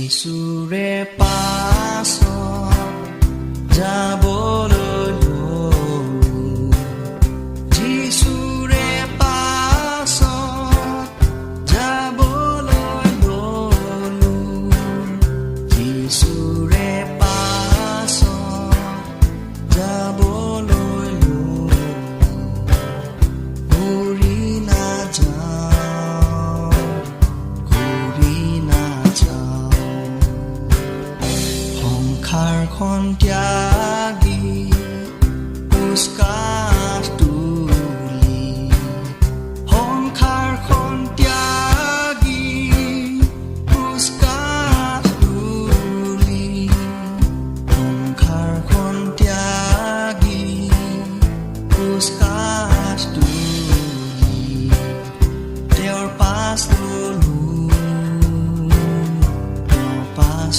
যিশুৰে পাছত যাবলৈ ললো, যিশুৰে পাছত যাবলৈ ললো, যিশুৰে পাছত যাবলৈ ললো, ঘূৰি নাযাওঁ, ঘূৰি নাযাওঁ। সংসাৰখন ত্যাগি খোজকাঢ় তুলি, সংসাৰখন ত্যাগি খোজকাঢ় তুলি, সংসাৰখন ত্যাগি খোজকাঢ় তুলি, তেওঁৰ পাছ ললো, তেওঁৰ পাছ